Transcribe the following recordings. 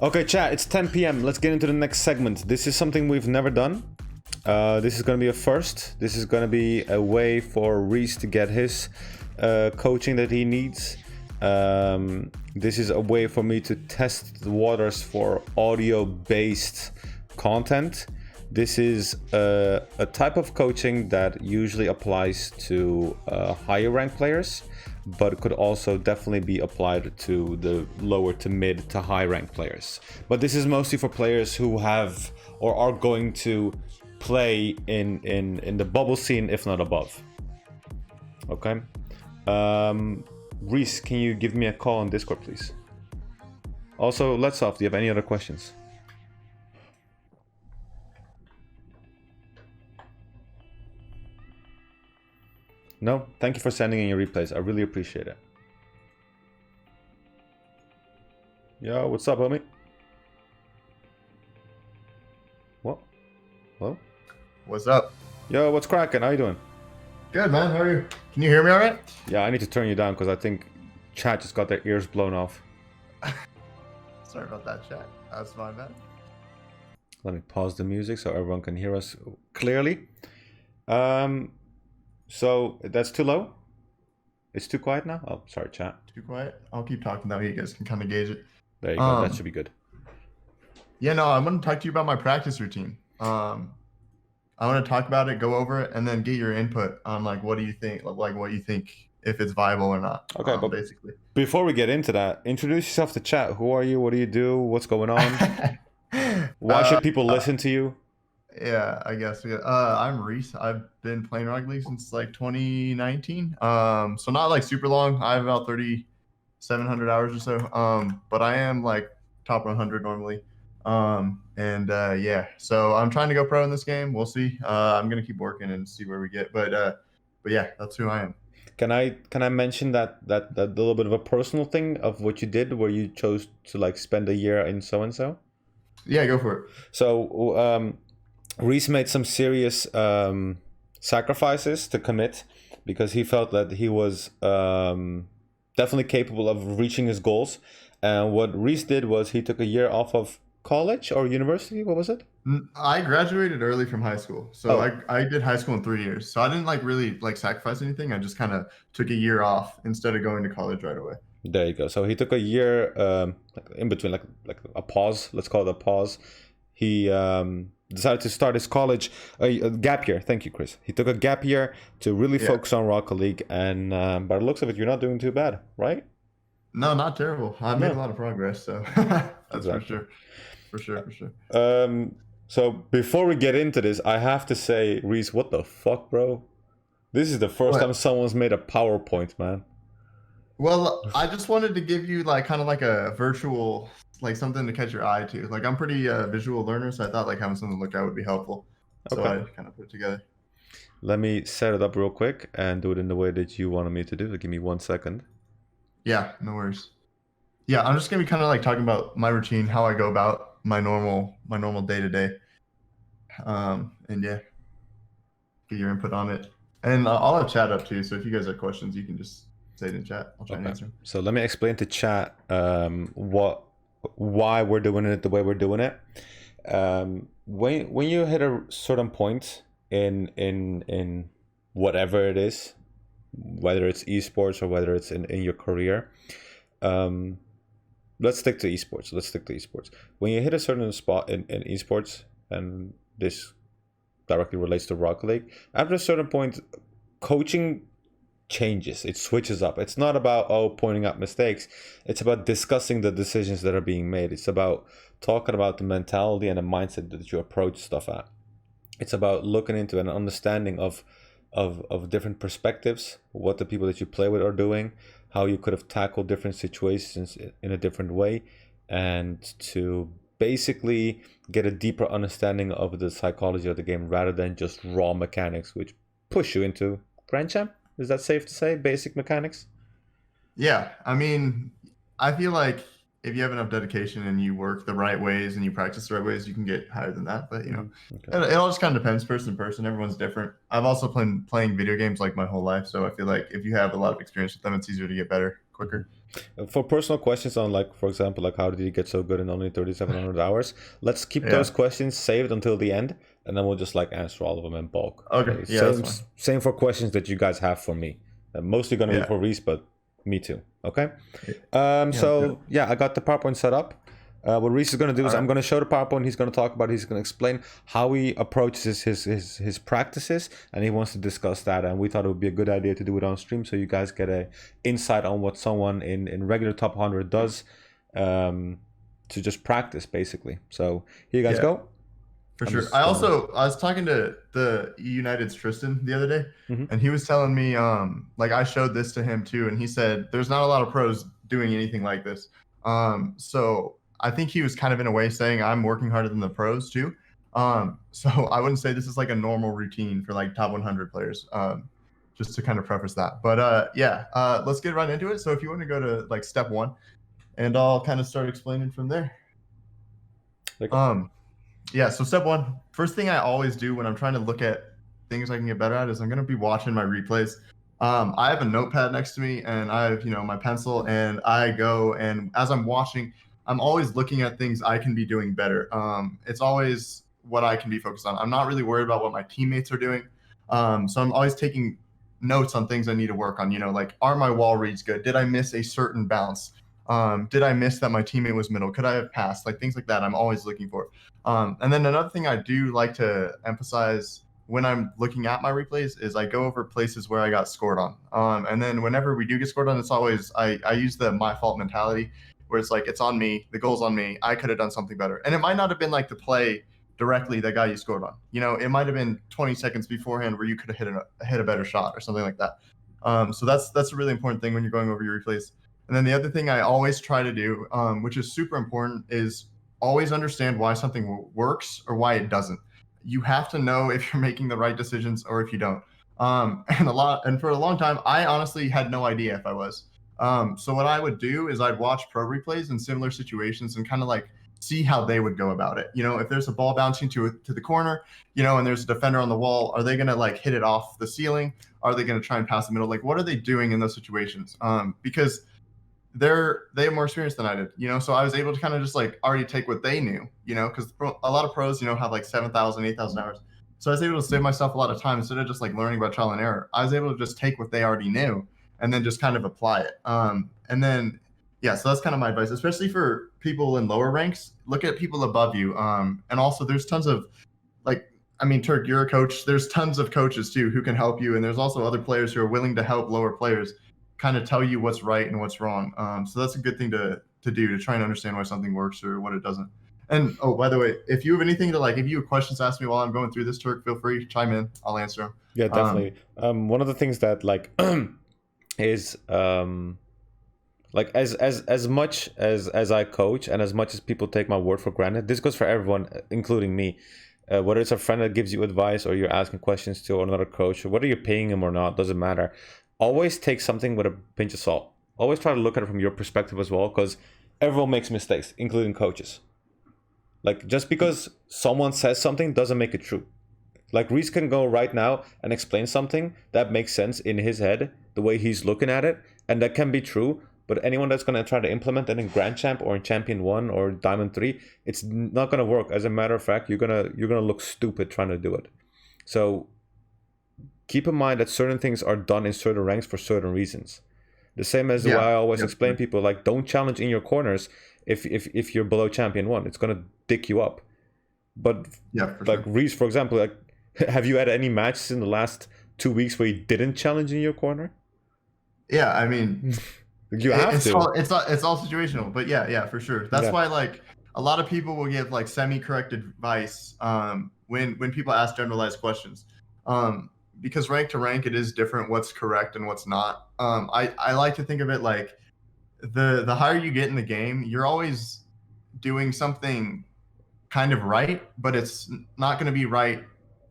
Okay, chat, it's 10 p.m. Let's get into the next segment. This is something we've never done. This is going to be a first. This is going to be a way for Rhys to get his coaching that he needs. This is a way for me to test the waters for audio-based content. This is a type of coaching that usually applies to higher rank players, but could also definitely be applied to the lower to mid to high rank players. But this is mostly for players who have or are going to play in the bubble scene, if not above. Okay. Rhys, can you give me a call on Discord, please? Also, let's off. Do you have any other questions? No? Thank you for sending in your replays. I really appreciate it. Yo, what's up, homie? What? Hello? What's up? Yo, what's cracking? How you doing? Good, man. How are you? Can you hear me all right? Yeah, I need to turn you down because I think chat just got their ears blown off. Sorry about that, chat. That's my bad. Let me pause the music so everyone can hear us clearly. So that's too low? It's too quiet now? Oh, sorry, chat. Too quiet? I'll keep talking that way you guys can kind of gauge it. There you go. That should be good. Yeah, no, I want to talk to you about my practice routine. I want to talk about it, go over it, and then get your input on like what do you think, like what you think if it's viable or not. Okay, but basically, before we get into that, introduce yourself to chat. Who are you? What do you do? What's going on? Why should people listen to you? Yeah, I guess. Yeah. I'm Rhys. I've been playing Rocket League since like 2019. So not like super long. I have about 3,700 hours or so. But I am like top 100 normally. Yeah. So I'm trying to go pro in this game. We'll see. I'm gonna keep working and see where we get. But yeah, that's who I am. Can I mention that little bit of a personal thing of what you did, where you chose to like spend a year in so and so? Yeah, go for it. So Rhys made some serious sacrifices to commit because he felt that he was definitely capable of reaching his goals. And what Rhys did was he took a year off of college or university. What was it? I graduated early from high school. So I did high school in 3 years. So I didn't like really like sacrifice anything. I just kind of took a year off instead of going to college right away. There you go. So he took a year in between, like a pause. Let's call it a pause. He decided to start his college a gap year. Thank you, Chris. He took a gap year to really focus on Rocket League, and by the looks of it, you're not doing too bad, right? No, not terrible. I've made a lot of progress, so that's exactly. for sure. So before we get into this, I have to say, Rhys, what the fuck, bro? This is the first time someone's made a PowerPoint, man. Well, I just wanted to give you like kind of like a virtual, like something to catch your eye to. Like I'm pretty visual learner, so I thought like having something to look at would be helpful. So I kind of put it together. Let me set it up real quick and do it in the way that you wanted me to do. So give me 1 second. Yeah, no worries. Yeah, I'm just gonna be kind of like talking about my routine, how I go about my normal day to day. And yeah, get your input on it. And I'll have chat up too. So if you guys have questions, you can just say it in chat. I'll try and answer them. So let me explain to chat why we're doing it the way we're doing it. When you hit a certain point in whatever it is, whether it's esports or whether it's in your career, let's stick to esports. When you hit a certain spot in esports, and this directly relates to Rocket League, after a certain point, coaching changes. It switches up. It's not about pointing out mistakes. It's about discussing the decisions that are being made. It's about talking about the mentality and the mindset that you approach stuff at. It's about looking into an understanding of different perspectives, what the people that you play with are doing, how you could have tackled different situations in a different way, and to basically get a deeper understanding of the psychology of the game rather than just raw mechanics, which push you into Grand Champ. Is that safe to say? Basic mechanics? Yeah, I mean, I feel like if you have enough dedication and you work the right ways and you practice the right ways, you can get higher than that. But, you know, it all just kind of depends person to person. Everyone's different. I've also been playing video games like my whole life. So I feel like if you have a lot of experience with them, it's easier to get better quicker. For personal questions on, like, for example, like how did you get so good in only 3,700 hours, let's keep those Yeah. questions saved until the end, and then we'll just like answer all of them in bulk. Okay. Okay, Yeah, that's same fine. same for questions that you guys have for me. Mostly gonna be Yeah. for Rhys, but me too. Okay. Yeah. Let's do it. So yeah, I got the PowerPoint set up. What Rhys is going to do All is I'm right. going to show the PowerPoint. He's going to talk about. He's going to explain how he approaches his practices, and he wants to discuss that. And we thought it would be a good idea to do it on stream, so you guys get a insight on what someone in regular top 100 does, to just practice basically. So here you guys Yeah. go. For I'm sure. just gonna. I was talking to the United's Tristan the other day, Mhm. and he was telling me, like I showed this to him too, and he said there's not a lot of pros doing anything like this. So I think he was kind of in a way saying I'm working harder than the pros too. So I wouldn't say this is like a normal routine for like top 100 players. Just to kind of preface that. But yeah, let's get right into it. So if you want to go to like step one, and I'll kind of start explaining from there. There you go. Um, yeah, so step one, first thing I always do when I'm trying to look at things I can get better at is I'm going to be watching my replays. I have a notepad next to me and I have, my pencil, and I go, and as I'm watching, I'm always looking at things I can be doing better. It's always what I can be focused on. I'm not really worried about what my teammates are doing. So I'm always taking notes on things I need to work on, like, are my wall reads good? Did I miss a certain bounce? Did I miss that my teammate was middle? Could I have passed? Like things like that, I'm always looking for. And then another thing I do like to emphasize when I'm looking at my replays is I go over places where I got scored on. And then whenever we do get scored on, it's always I use the my fault mentality, where it's like it's on me, the goal's on me, I could have done something better. And it might not have been like the play directly that got you scored on. It might have been 20 seconds beforehand where you could have hit a better shot or something like that. So that's a really important thing when you're going over your replays. And then the other thing I always try to do, which is super important, is always understand why something works or why it doesn't. You have to know if you're making the right decisions or if you don't. And for a long time, I honestly had no idea if I was. So what I would do is I'd watch pro replays in similar situations and kind of like see how they would go about it. If there's a ball bouncing to the corner, and there's a defender on the wall, are they going to like hit it off the ceiling? Are they going to try and pass the middle? Like, what are they doing in those situations? Because they have more experience than I did, so I was able to kind of just like already take what they knew, because a lot of pros, have like 7,000, 8,000 hours. So I was able to save myself a lot of time instead of just like learning about trial and error. I was able to just take what they already knew and then just kind of apply it. And then, yeah, so that's kind of my advice, especially for people in lower ranks. Look at people above you. And also there's tons of like, I mean, Turk, you're a coach. There's tons of coaches too who can help you. And there's also other players who are willing to help lower players kind of tell you what's right and what's wrong. So that's a good thing to do to try and understand why something works or what it doesn't. And oh, by the way, if you have anything to like, if you have questions to ask me while I'm going through this, Turk, feel free to chime in. I'll answer them. Yeah, definitely. One of the things that like is like as much as I coach and as much as people take my word for granted, this goes for everyone, including me. Whether it's a friend that gives you advice or you're asking questions to, or another coach, or whether you're paying him or not, doesn't matter. Always take something with a pinch of salt. Always try to look at it from your perspective as well, because everyone makes mistakes, including coaches. Like, just because someone says something doesn't make it true. Like, Rhys can go right now and explain something that makes sense in his head, the way he's looking at it, and that can be true. But anyone that's going to try to implement that in Grand Champ or in Champion 1 or Diamond 3, it's not going to work. As a matter of fact, you're gonna look stupid trying to do it. So keep in mind that certain things are done in certain ranks for certain reasons. The same as the way I always explain people, like, don't challenge in your corners if you're below Champion 1. It's going to dick you up. But like sure. Rhys, for example, like, have you had any matches in the last 2 weeks where you didn't challenge in your corner? Yeah, I mean, you have it's to. It's all situational, but yeah, for sure. That's why like a lot of people will give like semi-correct advice when people ask generalized questions. Because rank to rank, it is different what's correct and what's not. I like to think of it like the higher you get in the game, you're always doing something kind of right, but it's not going to be right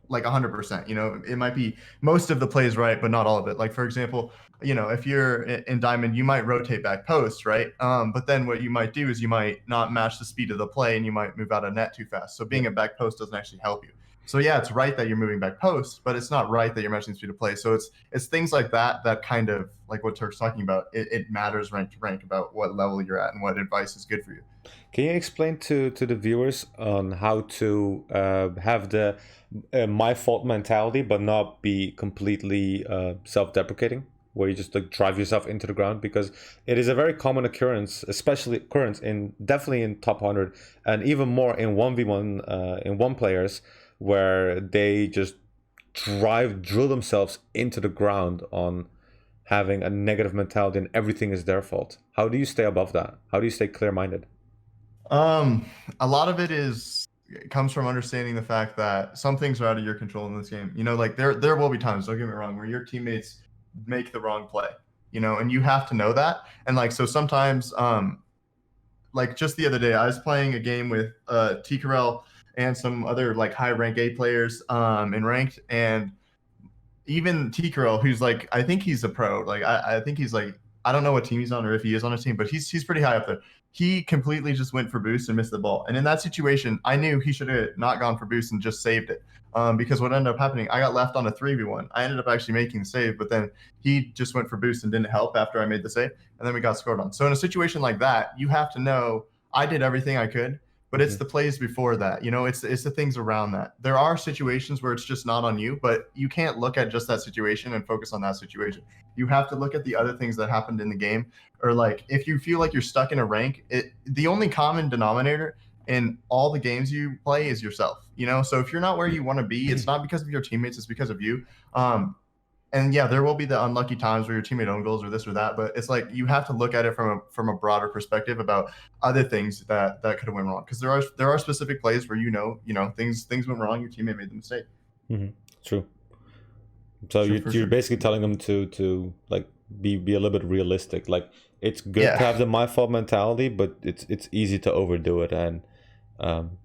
like 100%. It might be most of the plays right, but not all of it. Like, for example, if you're in Diamond, you might rotate back post, right? But then what you might do is you might not match the speed of the play and you might move out of net too fast. So being a back post doesn't actually help you. So yeah, it's right that you're moving back post, but it's not right that you're matching speed of play. So it's things like that that kind of like what Turk's talking about. It matters rank to rank about what level you're at and what advice is good for you. Can you explain to the viewers on how to have the my fault mentality, but not be completely self-deprecating, where you just like drive yourself into the ground? Because it is a very common occurrence, especially occurrence in definitely in top 100, and even more in 1v1 in one players, where they just drill themselves into the ground on having a negative mentality and everything is their fault. How do you stay above that? How do you stay clear-minded? Um, a lot of it comes from understanding the fact that some things are out of your control in this game. You know, like there will be times, don't get me wrong, where your teammates make the wrong play, you know, and you have to know that. And like so sometimes like just the other day, I was playing a game with T Carell and some other like high rank A players in ranked, and even T Carell, who's like I think he's a pro. Like I think he's like I don't know what team he's on or if he is on a team, but he's pretty high up there. He completely just went for boost and missed the ball. And in that situation, I knew he should have not gone for boost and just saved it. Because what ended up happening, I got left on a 3v1. I ended up actually making the save, but then he just went for boost and didn't help after I made the save. And then we got scored on. So in a situation like that, you have to know I did everything I could, but it's the plays before that. You know, it's the things around that. There are situations where it's just not on you, but you can't look at just that situation and focus on that situation. You have to look at the other things that happened in the game, or like if you feel like you're stuck in a rank, the only common denominator in all the games you play is yourself. You know, so if you're not where you want to be, it's not because of your teammates, it's because of you. And yeah, there will be the unlucky times where your teammate own goals or this or that, but it's like you have to look at it from a broader perspective about other things that could have went wrong, because there are specific plays where things went wrong, your teammate made the mistake. Mm-hmm. True. So Sure, you're sure. basically telling them to like be a little bit realistic. Like it's good to Yeah, have the my fault mentality, but it's easy to overdo it, and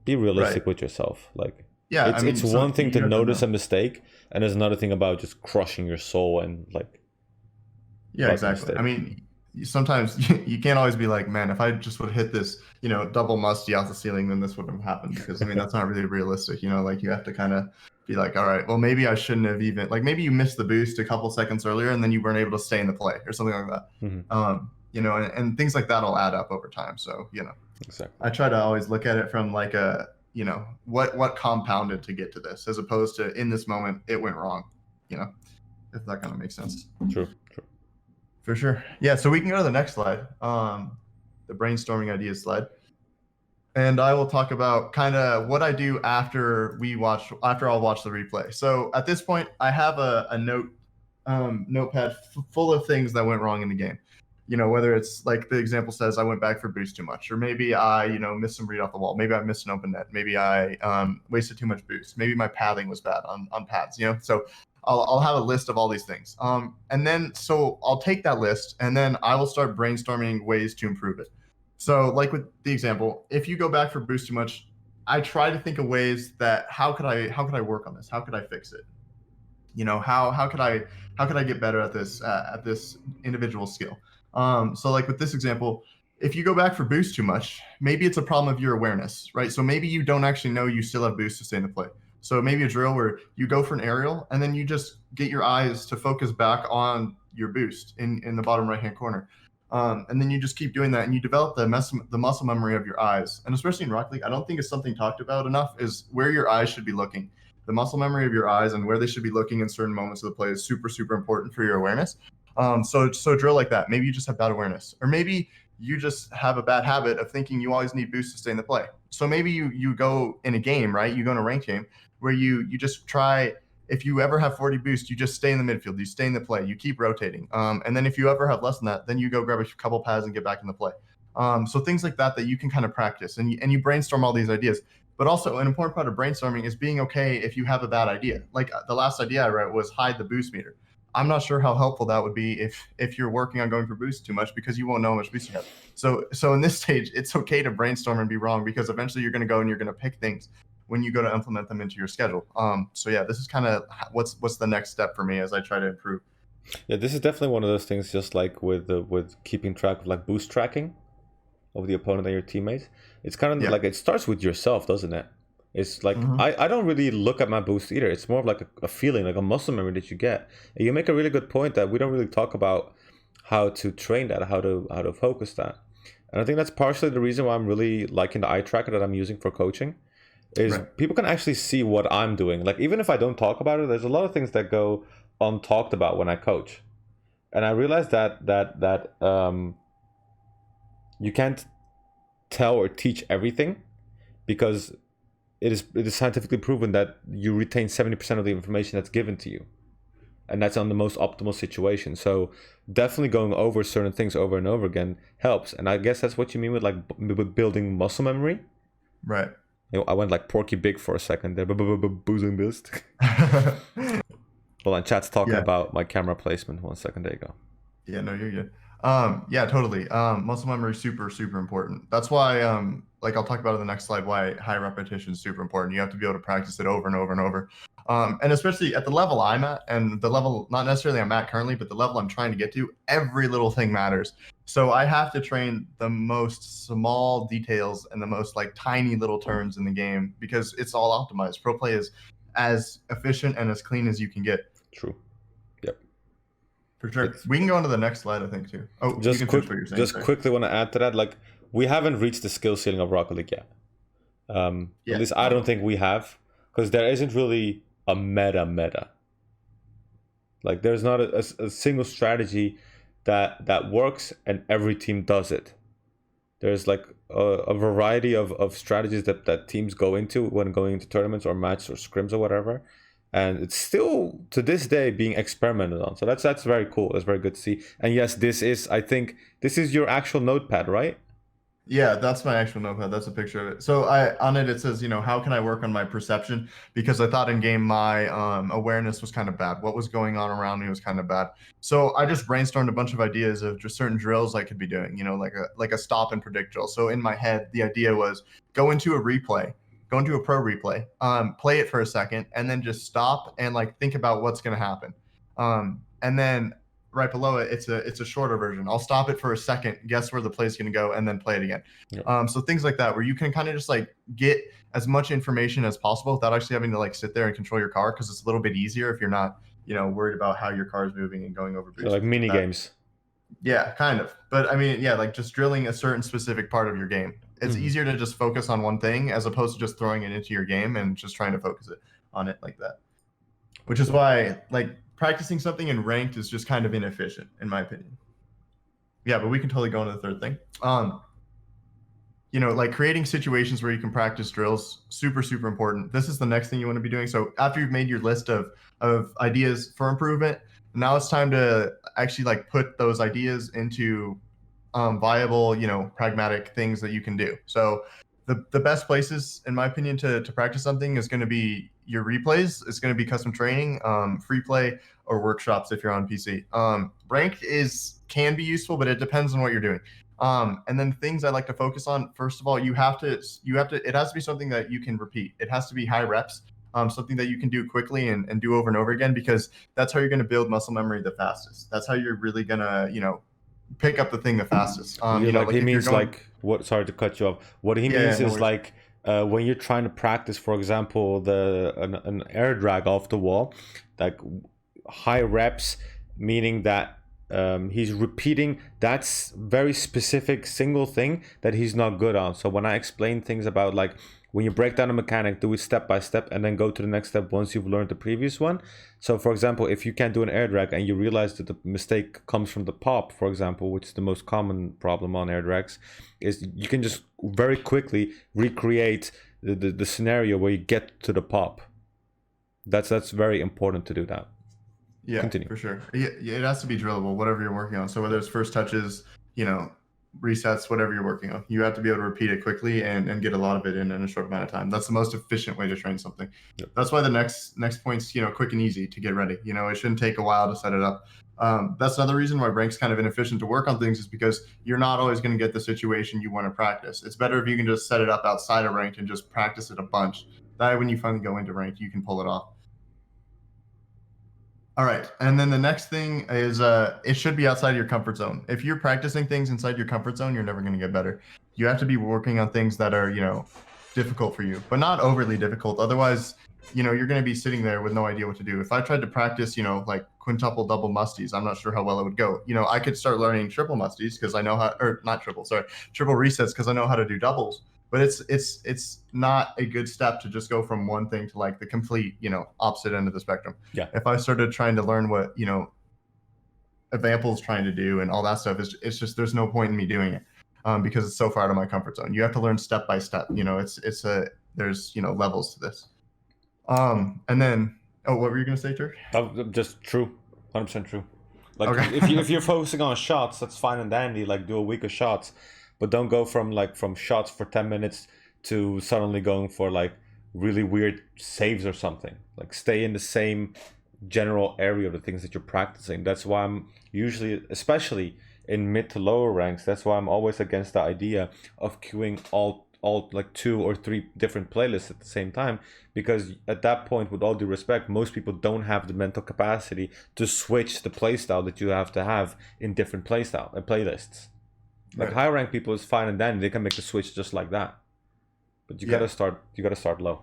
be right. realistic with yourself. Like Yeah, I it's mean, so one thing to you have to notice know. a mistake, and there's another thing about just crushing your soul and like Yeah, about the exactly. I mistake. mean, sometimes you can't always be like, man, if I just would have hit this, double musty out the ceiling, then this wouldn't have happened. Because I mean, that's not really realistic. You know, like you have to kind of be like, all right, well, maybe I shouldn't have even like maybe you missed the boost a couple seconds earlier, and then you weren't able to stay in the play or something like that. Mm-hmm. And things like that'll add up over time. So Exactly. I try to always look at it from like a what compounded to get to this, as opposed to in this moment it went wrong. You know, if that kind of makes sense. True. True. For sure. Yeah, so we can go to the next slide, the brainstorming ideas slide. And I will talk about kind of what I do after I'll watch the replay. So at this point, I have a notepad full of things that went wrong in the game. You know, whether it's like the example says I went back for boost too much, or maybe I, missed some read off the wall. Maybe I missed an open net. Maybe I wasted too much boost. Maybe my pathing was bad on pads, So I'll have a list of all these things. And then so I'll take that list and then I will start brainstorming ways to improve it. So like with the example, if you go back for boost too much, I try to think of ways that how could I work on this? How could I fix it? How could I get better at this individual skill? So like with this example, if you go back for boost too much, maybe it's a problem of your awareness, right? So maybe you don't actually know you still have boost to stay in the play. So maybe a drill where you go for an aerial and then you just get your eyes to focus back on your boost in the bottom right hand corner. And then you just keep doing that and you develop the muscle memory of your eyes. And especially in Rocket League, I don't think it's something talked about enough is where your eyes should be looking. The muscle memory of your eyes and where they should be looking in certain moments of the play is super, super important for your awareness. So drill like that. Maybe you just have bad awareness, or maybe you just have a bad habit of thinking you always need boost to stay in the play. So maybe you go in a game, right? You go in a ranked game where you just try. If you ever have 40 boost, you just stay in the midfield. You stay in the play. You keep rotating. And then if you ever have less than that, then you go grab a couple pads and get back in the play. So things like that you can kind of practice and you brainstorm all these ideas. But also an important part of brainstorming is being okay if you have a bad idea. Like the last idea I wrote was hide the boost meter. I'm not sure how helpful that would be if you're working on going for boost too much, because you won't know how much boost you have. So in this stage, it's okay to brainstorm and be wrong, because eventually you're going to go and you're going to pick things when you go to implement them into your schedule. So yeah, this is kind of what's the next step for me as I try to improve. Yeah, this is definitely one of those things. Just like with keeping track of like boost tracking of the opponent and your teammates, it's kind of Yeah. like it starts with yourself, doesn't it? It's like Hmm. I don't really look at my boost either. It's more of like a feeling, like a muscle memory that you get. And you make a really good point that we don't really talk about how to train that, how to focus that. And I think that's partially the reason why I'm really liking the eye tracker that I'm using for coaching. Is Right. people can actually see what I'm doing. Like even if I don't talk about it, there's a lot of things that go untalked about when I coach. And I realized that you can't tell or teach everything because it is scientifically proven that you retain 70% of the information that's given to you, and that's on the most optimal situation. So definitely going over certain things over and over again helps, and I guess that's what you mean with like with building muscle memory. Right. I went like Porky Big for a second there. Boozing boost. Hold on, chat's talking Yeah. about my camera placement. 1 second, there you go. Yeah, no, you're good. Yeah, totally. Muscle memory is super, super important. That's why, like I'll talk about in the next slide, why high repetition is super important. You have to be able to practice it over and over and over. And especially at the level I'm at, and the level not necessarily I'm at currently, but the level I'm trying to get to, every little thing matters. So I have to train the most small details and the most like tiny little turns in the game because it's all optimized. Pro play is as efficient and as clean as you can get. True. Yep. For sure. It's We can go on to the next slide, I think, too. Oh, you just can quick. finish what you're saying. Just Sorry. quickly want to add to that. Like we haven't reached the skill ceiling of Rocket League yet. At Yeah, least I not at don't all. think we have, because there isn't really a meta. Like there's not a single strategy that works and every team does it. There's like a variety of strategies that teams go into when going into tournaments or matches or scrims or whatever, and it's still to this day being experimented on. So that's very cool. That's very good to see. And yes, this is, I think this is your actual notepad, right? Yeah, that's my actual notepad. That's a picture of it. So I on it it says, how can I work on my perception? Because I thought in game my awareness was kind of bad. What was going on around me was kind of bad. So I just brainstormed a bunch of ideas of just certain drills I could be doing, like a stop and predict drill. So in my head, the idea was go into a replay, go into a pro replay, play it for a second, and then just stop and like think about what's gonna happen. And then right below it, it's a shorter version. I'll stop it for a second, guess where the play's going to go, and then play it again. Yeah. So things like that, where you can kind of just like get as much information as possible without actually having to like sit there and control your car, because it's a little bit easier if you're not, worried about how your car is moving and going over So boost like and things mini like that. games. Yeah, kind of. But I mean, yeah, like just drilling a certain specific part of your game. It's Mhm. easier to just focus on one thing as opposed to just throwing it into your game and just trying to focus it on it like that. Which is Cool. why like practicing something in ranked is just kind of inefficient in my opinion. Yeah, but we can totally go into the third thing. Like creating situations where you can practice drills, super, super important. This is the next thing you want to be doing. So after you've made your list of ideas for improvement, now it's time to actually like put those ideas into viable, pragmatic things that you can do. So the best places, in my opinion, to practice something is going to be your replays. It's going to be custom training, free play, or workshops if you're on PC. Ranked can be useful, but it depends on what you're doing. And then things I like to focus on. First of all, you have to. It has to be something that you can repeat. It has to be high reps. Something that you can do quickly and do over and over again, because that's how you're going to build muscle memory the fastest. That's how you're really going to, pick up the thing the fastest. Like he Like if you're means going, like what? Sorry to cut you off. What he yeah, means no is worries. like when you're trying to practice, for example, an air drag off the wall, like high reps, meaning that he's repeating that's very specific single thing that he's not good on. So when I explain things about like when you break down a mechanic, do it step by step and then go to the next step once you've learned the previous one. So for example, if you can't do an air drag and you realize that the mistake comes from the pop, for example, which is the most common problem on air drags, is you can just very quickly recreate the scenario where you get to the pop. That's very important to do that. Yeah, Continue. for sure. Yeah, it has to be drillable, whatever you're working on. So whether it's first touches, resets, whatever you're working on, you have to be able to repeat it quickly and get a lot of it in a short amount of time. That's the most efficient way to train something. Yep. That's why the next point's quick and easy to get ready. It shouldn't take a while to set it up. That's another reason why rank's kind of inefficient to work on things, is because you're not always going to get the situation you want to practice. It's better if you can just set it up outside of ranked and just practice it a bunch. That way, when you finally go into ranked, you can pull it off. All right. And then the next thing is it should be outside your comfort zone. If you're practicing things inside your comfort zone, you're never going to get better. You have to be working on things that are, difficult for you, but not overly difficult. Otherwise, you're going to be sitting there with no idea what to do. If I tried to practice, like quintuple double musties, I'm not sure how well it would go. I could start learning triple musties because I know how, or not triple, sorry, triple resets because I know how to do doubles. But it's not a good step to just go from one thing to like the complete, opposite end of the spectrum. Yeah. If I started trying to learn what, Evample's trying to do and all that stuff, it's just there's no point in me doing it. Because it's so far out of my comfort zone. You have to learn step by step. There's levels to this. And then, what were you gonna say, Turk? Just true, 100% true. Like Okay. if you're focusing on shots, that's fine and dandy. Like do a week of shots, but don't go from shots for 10 minutes to suddenly going for like really weird saves or something. Like stay in the same general area of the things that you're practicing. That's why I'm usually, especially in mid to lower ranks, that's why I'm always against the idea of queuing all like 2 or 3 different playlists at the same time, because at that point, with all due respect, most people don't have the mental capacity to switch the playstyle that you have to have in different playstyle and playlists. Like Right. high rank people is fine and dandy, they can make the switch just like that, but you Yeah. gotta start low.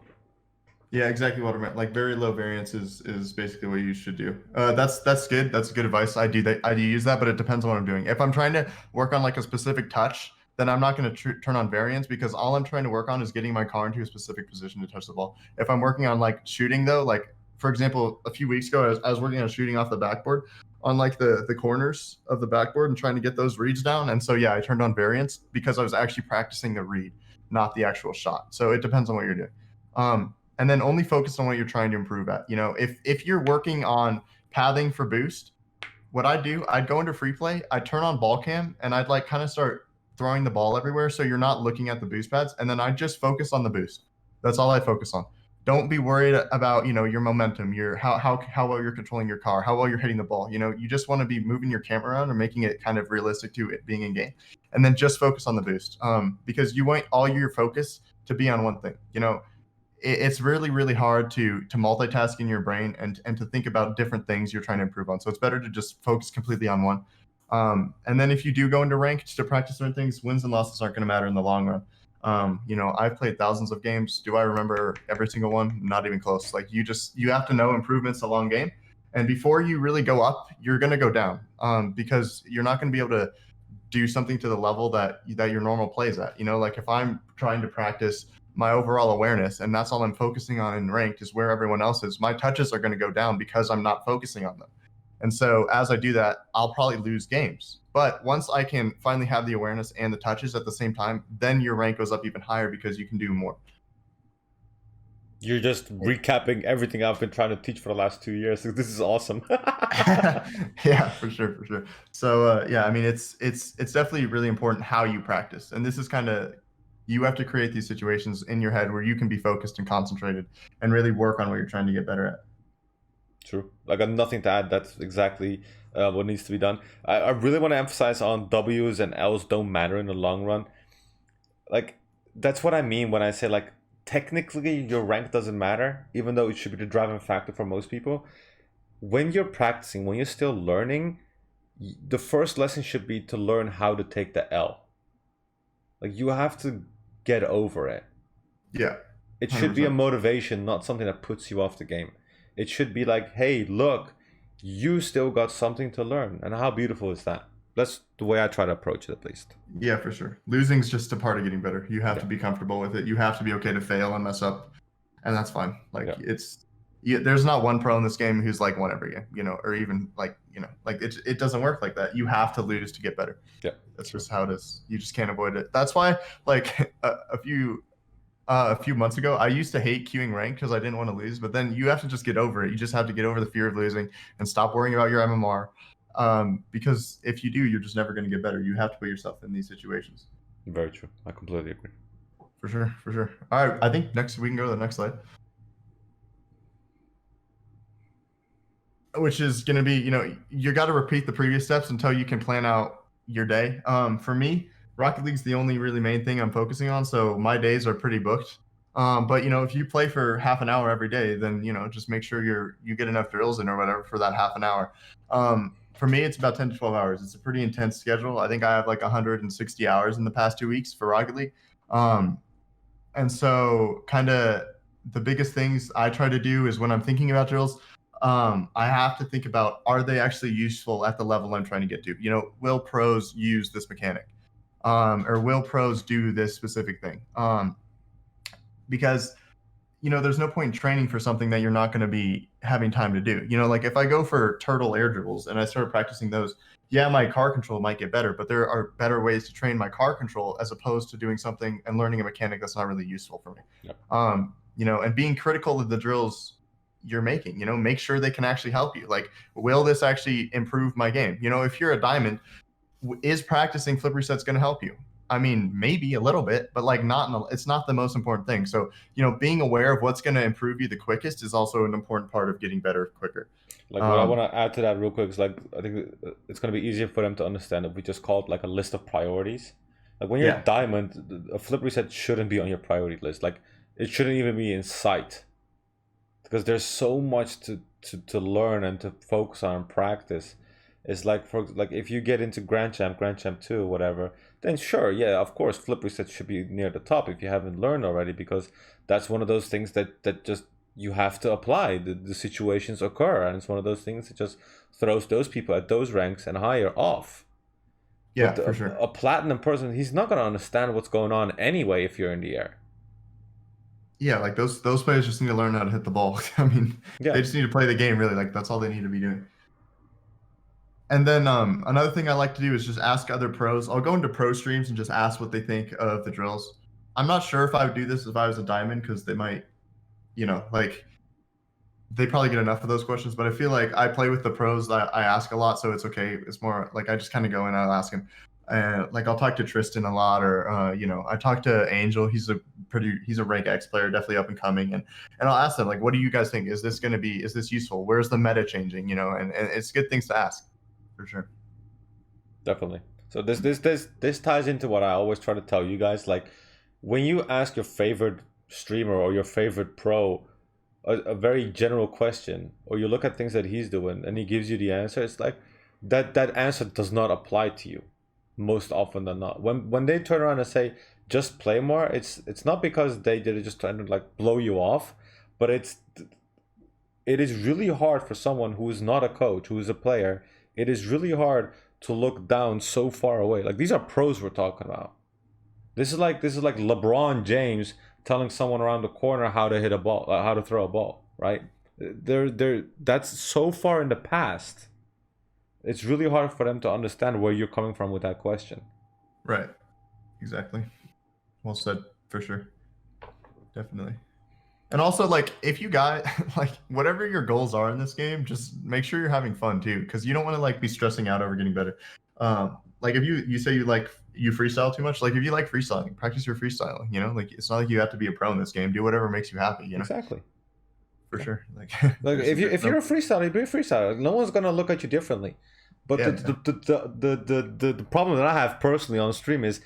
Yeah, exactly what I meant. Like very low variance is basically what you should do. That's good. That's good advice. I do use that, but it depends on what I'm doing. If I'm trying to work on like a specific touch, then I'm not going to turn on variance because all I'm trying to work on is getting my car into a specific position to touch the ball. If I'm working on like shooting though, like for example, a few weeks ago, I was working on shooting off the backboard on like the corners of the backboard and trying to get those reads down. And so yeah, I turned on variance because I was actually practicing the read, not the actual shot. So it depends on what you're doing. And then only focus on what you're trying to improve at. If you're working on pathing for boost, what I'd do, I'd go into free play, I'd turn on ball cam, and I'd like kind of start throwing the ball everywhere so you're not looking at the boost pads, and then I'd just focus on the boost. That's all I focus on. Don't be worried about your momentum, your how well you're controlling your car, how well you're hitting the ball. You just want to be moving your camera around and making it kind of realistic to it being in game, and then just focus on the boost. Because you want all your focus to be on one thing. It's really really hard to multitask in your brain and to think about different things you're trying to improve on. So it's better to just focus completely on one. And then if you do go into ranked to practice certain things, wins and losses aren't going to matter in the long run. I've played thousands of games. Do I remember every single one? Not even close. Like you have to know improvements along game, and before you really go up, you're going to go down, because you're not going to be able to do something to the level that your normal plays at. Like if I'm trying to practice my overall awareness and that's all I'm focusing on in ranked is where everyone else is, my touches are going to go down because I'm not focusing on them. And so as I do that, I'll probably lose games. But once I can finally have the awareness and the touches at the same time, then your rank goes up even higher because you can do more. You're just recapping everything I've been trying to teach for the last 2 years. This is awesome. Yeah, for sure, for sure. So yeah, I mean, it's definitely really important how you practice, and this is kind of, you have to create these situations in your head where you can be focused and concentrated and really work on what you're trying to get better at. True. I got nothing to add. That's exactly what needs to be done. I really want to emphasize on W's and L's don't matter in the long run. Like, that's what I mean when I say, like, technically your rank doesn't matter, even though it should be the driving factor for most people. When you're practicing, when you're still learning, the first lesson should be to learn how to take the L. Like, you have to get over it. Yeah, It should be a 100%. motivation, not something that puts you off the game. It should be like, hey, look, you still got something to learn. And how beautiful is that? That's the way I try to approach it, at least. Yeah, for sure. Losing's just a part of getting better. You have Yeah. to be comfortable with it. You have to be okay to fail and mess up, and that's fine. Like Yeah. there's not one pro in this game who's like won every game, or even like like it doesn't work like that. You have to lose to get better. Yeah. That's just how it is. You just can't avoid it. That's why, like a few months ago, I used to hate queuing rank because I didn't want to lose. But then you have to just get over it. You just have to get over the fear of losing and stop worrying about your MMR. Because if you do, you're just never going to get better. You have to put yourself in these situations. Very true. I completely agree. For sure, for sure. All right, I think next we can go to the next slide, which is going to be, you got to repeat the previous steps until you can plan out your day. For me, Rocket League's the only really main thing I'm focusing on, so my days are pretty booked. But if you play for half an hour every day, then just make sure you get enough drills in or whatever for that half an hour. For me, it's about 10 to 12 hours. It's a pretty intense schedule. I think I have like 160 hours in the past 2 weeks for Rocket League. And so kind of the biggest things I try to do is when I'm thinking about drills, I have to think about, are they actually useful at the level I'm trying to get to? You know, will pros use this mechanic? Or will pros do this specific thing? Because you know, there's no point in training for something that you're not going to be having time to do. You know, like if I go for turtle air dribbles and I start practicing those, yeah, my car control might get better, but there are better ways to train my car control as opposed to doing something and learning a mechanic that's not really useful for me. Yep. You know, and being critical of the drills you're making, you know, make sure they can actually help you. Like, will this actually improve my game? You know, if you're a diamond, is practicing flip resets going to help you? I mean, maybe a little bit, but like it's not the most important thing. So, you know, being aware of what's going to improve you the quickest is also an important part of getting better quicker. Like what I want to add to that real quick is like I think it's going to be easier for them to understand if we just call it like a list of priorities. Like when you're Yeah. a diamond, a flip reset shouldn't be on your priority list. Like it shouldn't even be in sight because there's so much to learn and to focus on and practice. It's like for like if you get into Grand Champ 2, whatever, then sure, yeah, of course, flip reset should be near the top if you haven't learned already, because that's one of those things that just you have to apply. The situations occur, and it's one of those things that just throws those people at those ranks and higher off. Yeah, But for sure. a platinum person, he's not gonna understand what's going on anyway if you're in the air. Yeah, like those players just need to learn how to hit the ball. I mean, Yeah, they just need to play the game really. Like that's all they need to be doing. And then another thing I like to do is just ask other pros. I'll go into pro streams and just ask what they think of the drills. I'm not sure if I would do this if I was a diamond because they might, you know, like they probably get enough of those questions, but I feel like I play with the pros that I ask a lot, so it's okay. It's more like I just kind of go in and I'll ask him. Like I'll talk to Tristan a lot, or you know, I talk to Angel. He's a rank X player, definitely up and coming, and I'll ask them like, what do you guys think? Is this useful? Where's the meta changing? You know, and it's good things to ask for sure. definitely. So this ties into what I always try to tell you guys. Like when you ask your favorite streamer or your favorite pro a very general question, or you look at things that he's doing and he gives you the answer, it's like that answer does not apply to you most often than not. When they turn around and say just play more, it's not because they're just trying to like blow you off, but it is really hard for someone who is not a coach, who is a player. It is really hard to look down so far away. Like these are pros we're talking about. This is like LeBron James telling someone around the corner how to hit a ball, how to throw a ball, right? That's so far in the past. It's really hard for them to understand where you're coming from with that question. Right. Exactly. Well said for sure. Definitely. And also, like, if you got like whatever your goals are in this game, just make sure you're having fun too, because you don't want to like be stressing out over getting better. Like if you say you freestyle too much, like if you like freestyling, practice your freestyling. You know, like it's not like you have to be a pro in this game. Do whatever makes you happy. You know, Exactly. for sure. Like, Like there's if no, you're a freestyler, be a freestyler. No one's gonna look at you differently. But yeah, yeah, the problem that I have personally on stream is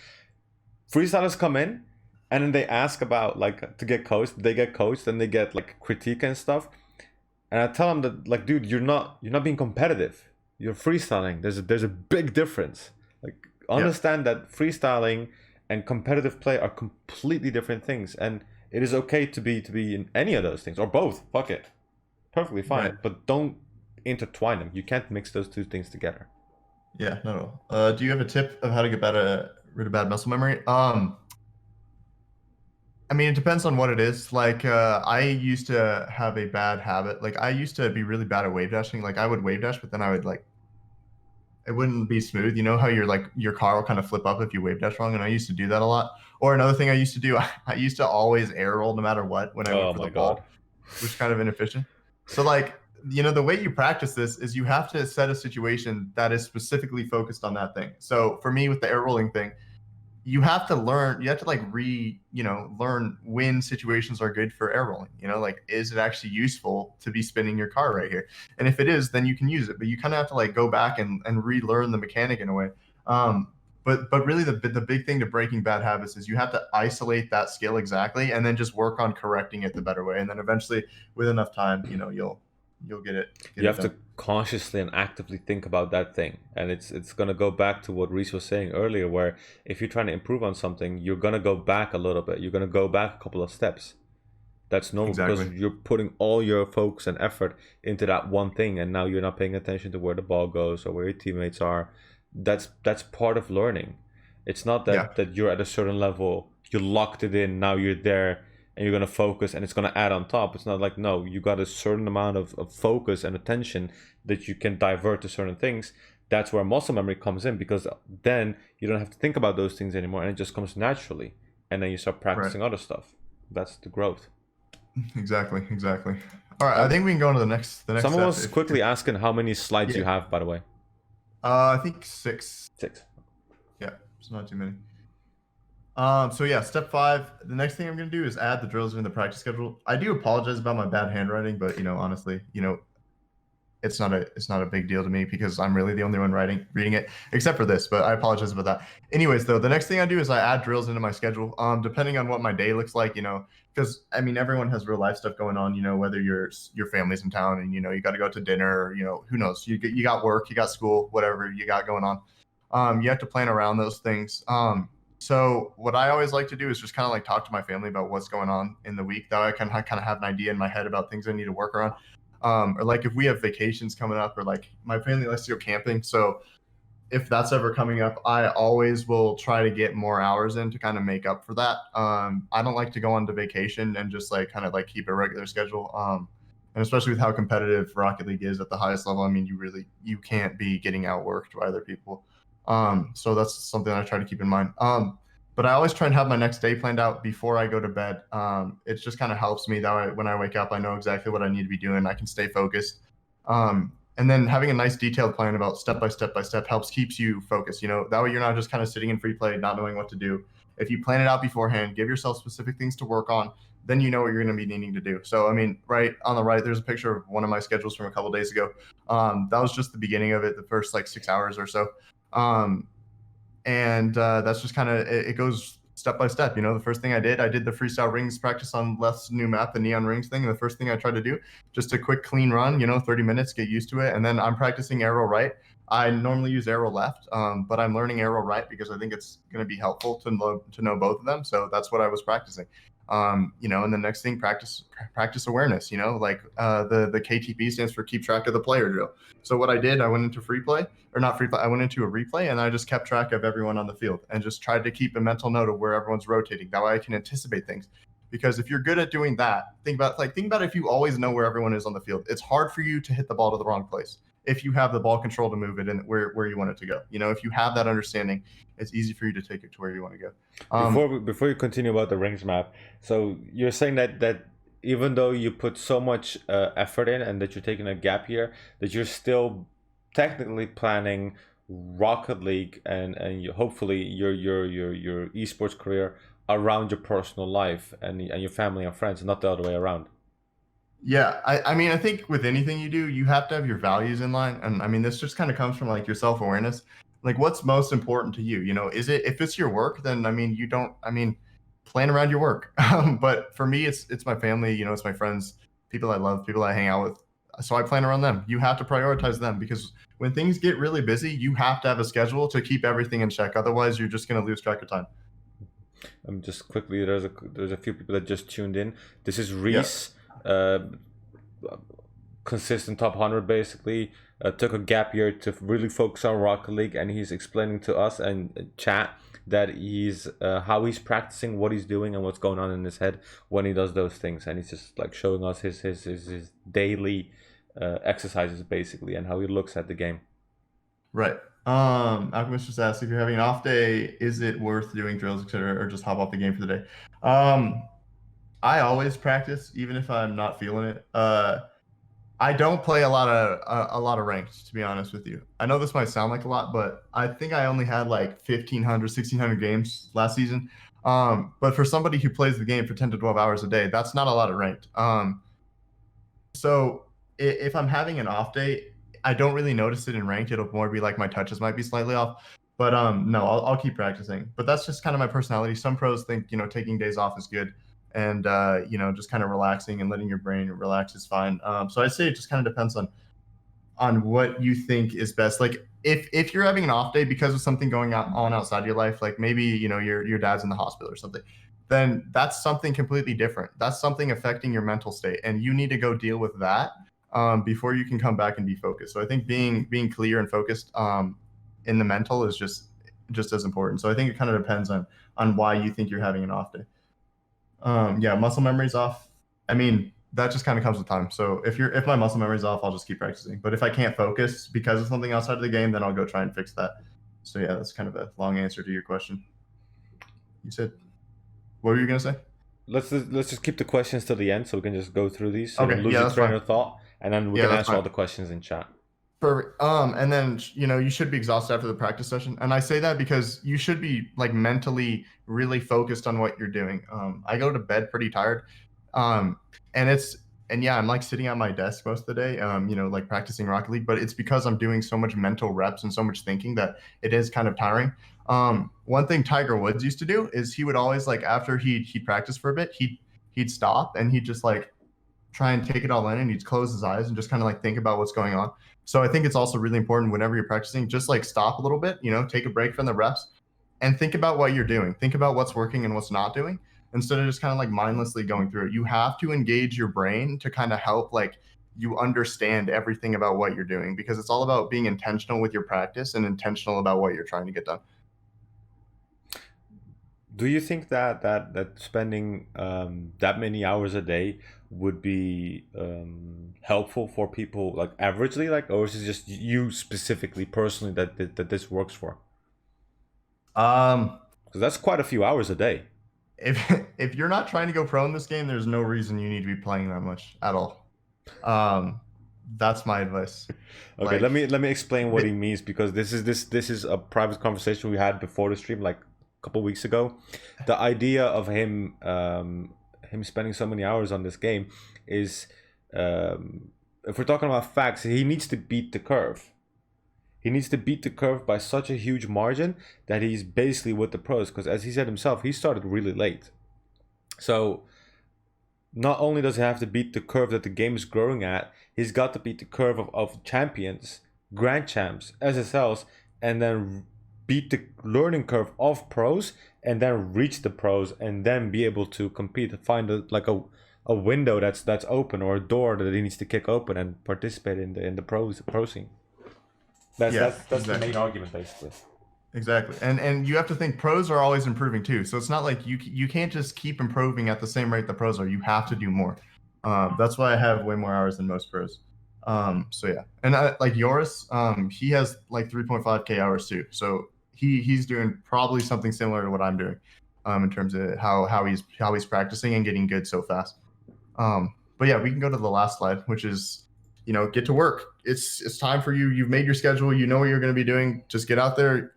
freestylers come in and then they ask about like to get coached, they get coached and they get like critique and stuff. And I tell them that like, dude, you're not being competitive. You're freestyling. There's a big difference. Like yeah, understand that freestyling and competitive play are completely different things, and it is okay to be in any of those things or both. Fuck it, perfectly right, fine. But don't intertwine them. You can't mix those two things together. yeah, no, no. Do you have a tip of how to get rid of bad muscle memory? I mean, it depends on what it is. Like, I used to have a bad habit. Like, I used to be really bad at wave dashing. Like, I would wave dash, but then I would like it wouldn't be smooth. You know how your car will kind of flip up if you wave dash wrong, and I used to do that a lot. Or another thing I used to do, I used to always air roll no matter what when I went Oh for the my god. ball, which is kind of inefficient. So like, you know, the way you practice this is you have to set a situation that is specifically focused on that thing. So for me with the air rolling thing, you have to like learn when situations are good for air rolling. You know, like is it actually useful to be spinning your car right here? And if it is, then you can use it, but you kind of have to like go back and relearn the mechanic in a way. But really the big thing to breaking bad habits is you have to isolate that skill exactly and then just work on correcting it the better way, and then eventually with enough time, you know, you'll get You it have to done. consciously and actively think about that thing, and it's gonna go back to what Rhys was saying earlier, where if you're trying to improve on something, you're gonna go back a little bit. You're gonna go back a couple of steps. That's normal because Exactly. you're putting all your focus and effort into that one thing, and now you're not paying attention to where the ball goes or where your teammates are. That's part of learning. It's not Yeah. that you're at a certain level, you locked it in, now you're there, and you're gonna focus, and it's gonna add on top. It's not like, no, you got a certain amount of focus and attention that you can divert to certain things. That's where muscle memory comes in, because then you don't have to think about those things anymore, and it just comes naturally, and then you start Right. practicing other stuff. That's the growth. Exactly. Exactly. All right. I Um, think we can go on to the next Someone step. was quickly asking how many slides you Yeah. have, by the way. I think 6. 6. Yeah. It's not too many. So yeah, step 5. The next thing I'm gonna do is add the drills in the practice schedule. I do apologize about my bad handwriting, but honestly, it's not a big deal to me because I'm really the only one reading it, except for this. But I apologize about that. Anyways, though, the next thing I do is I add drills into my schedule. Depending on what my day looks like, because I mean everyone has real life stuff going on. Whether your family's in town and you got to go to dinner, or, who knows? You got work, you got school, whatever you got going on. You have to plan around those things. So what I always like to do is just kind of like talk to my family about what's going on in the week. That way I can kind of have an idea in my head about things I need to work around. Or like if we have vacations coming up, or like my family likes to go camping. So if that's ever coming up, I always will try to get more hours in to kind of make up for that. I don't like to go on to vacation and just like kind of like keep a regular schedule. And especially with how competitive Rocket League is at the highest level, I mean, you can't be getting outworked by other people. So that's something I try to keep in mind. But I always try and have my next day planned out before I go to bed. It just kind of helps me that way when I wake up, I know exactly what I need to be doing. I can stay focused. And then having a nice detailed plan about step by step helps keeps you focused. That way you're not just kind of sitting in free play, not knowing what to do. If you plan it out beforehand, give yourself specific things to work on, then you know what you're going to be needing to do. So, I mean, right on the right, there's a picture of one of my schedules from a couple days ago. That was just the beginning of it, the first like 6 hours or so. Um, and that's just kind of it goes step by step. The first thing I did the freestyle rings practice on Left's new map, the neon rings thing. And the first thing I tried to do, just a quick clean run, 30 minutes, get used to it. And then I'm practicing arrow right. I normally use arrow left, but I'm learning arrow right because I think it's going to be helpful to know both of them. So that's what I was practicing. And the next thing, practice awareness. Like the KTP stands for keep track of the player drill. So what I did, I went into free play, or not free play. I went into a replay and I just kept track of everyone on the field and just tried to keep a mental note of where everyone's rotating. That way I can anticipate things. Because if you're good at doing that, think about if you always know where everyone is on the field. It's hard for you to hit the ball to the wrong place if you have the ball control to move it in where you want it to go. If you have that understanding, it's easy for you to take it to where you want to go. Before you continue about the rings map, so you're saying that even though you put so much effort in and that you're taking a gap year, that you're still technically planning Rocket League and hopefully your esports career around your personal life and your family and friends, not the other way around. Yeah, I mean, I think with anything you do, you have to have your values in line. And I mean, this just kind of comes from like your self awareness. Like, what's most important to you? Is it if it's your work, then I mean, plan around your work. But for me, it's my family. It's my friends, people I love, people I hang out with. So I plan around them. You have to prioritize them because when things get really busy, you have to have a schedule to keep everything in check. Otherwise, you're just going to lose track of time. Just quickly, there's a few people that just tuned in. This is Yeah. Rhys, uh, consistent top 100 basically. Took a gap year to really focus on Rocket League, and he's explaining to us and chat that he's how he's practicing, what he's doing, and what's going on in his head when he does those things. And he's just like showing us his daily exercises basically, and how he looks at the game. Right. Alchemist just asked if you're having an off day, is it worth doing drills, etc., or just hop off the game for the day? I always practice, even if I'm not feeling it. I don't play a lot of ranked, to be honest with you. I know this might sound like a lot, but I think I only had like 1,500, 1,600 games last season. But for somebody who plays the game for 10 to 12 hours a day, that's not a lot of ranked. So if I'm having an off day, I don't really notice it in ranked. It'll more be like my touches might be slightly off. But no, I'll keep practicing. But that's just kind of my personality. Some pros think taking days off is good, and just kind of relaxing and letting your brain relax is fine. So I say it just kind of depends on what you think is best. Like if you're having an off day because of something going on outside your life, like maybe your dad's in the hospital or something, then that's something completely different. That's something affecting your mental state, and you need to go deal with that before you can come back and be focused. So I think being clear and focused in the mental is just as important. So I think it kind of depends on why you think you're having an off day. Yeah, muscle memory's off. I mean, that just kind of comes with time. So if my muscle memory's off, I'll just keep practicing. But if I can't focus because of something outside of the game, then I'll go try and fix that. So yeah, that's kind of a long answer to your question. You said, what were you gonna say? Let's just keep the questions till the end, so we can just go through these. So you Okay, don't lose yeah, your that's train fine. of thought, and then we Yeah, can that's answer all fine. the questions in chat. Perfect. And then you should be exhausted after the practice session, and I say that because you should be like mentally really focused on what you're doing. I go to bed pretty tired, um, and yeah, I'm like sitting at my desk most of the day, like practicing Rocket League, but it's because I'm doing so much mental reps and so much thinking that it is kind of tiring. One thing Tiger Woods used to do is he would always like after he'd practice for a bit, he'd stop and he'd just like try and take it all in, and he'd close his eyes and just kind of like think about what's going on. So I think it's also really important whenever you're practicing, just like stop a little bit, take a break from the reps and think about what you're doing. Think about what's working and what's not doing instead of just kind of like mindlessly going through it. You have to engage your brain to kind of help like you understand everything about what you're doing, because it's all about being intentional with your practice and intentional about what you're trying to get done. Do you think that spending that many hours a day would be helpful for people like averagely, like, or is it just you specifically, personally, that this works for? Um, Because that's quite a few hours a day. if if you're not trying to go pro in this game, there's no reason you need to be playing that much at all. Um, that's my advice. Okay, Like, let me explain what he th- means, because this is a private conversation we had before the stream, like a couple weeks ago. The idea of him spending so many hours on this game is, if we're talking about facts, he needs to beat the curve. He needs to beat the curve by such a huge margin that he's basically with the pros. Because as he said himself, he started really late. So not only does he have to beat the curve that the game is growing at, he's got to beat the curve of champions, grand champs, SSLs, and then beat the learning curve of pros, and then reach the pros, and then be able to compete, find a window that's open, or a door that he needs to kick open and participate in the pro scene. yeah, That's the exactly. main argument, basically. Exactly. And you have to think pros are always improving too. So it's not like you can't just keep improving at the same rate the pros are. You have to do more. That's why I have way more hours than most pros. So yeah. And like Yoris, he has like 3.5K hours too. So he's doing probably something similar to what I'm doing, in terms of how he's practicing and getting good so fast. But yeah, we can go to the last slide, which is, get to work. It's time for you. You've made your schedule. You know what you're going to be doing. Just get out there,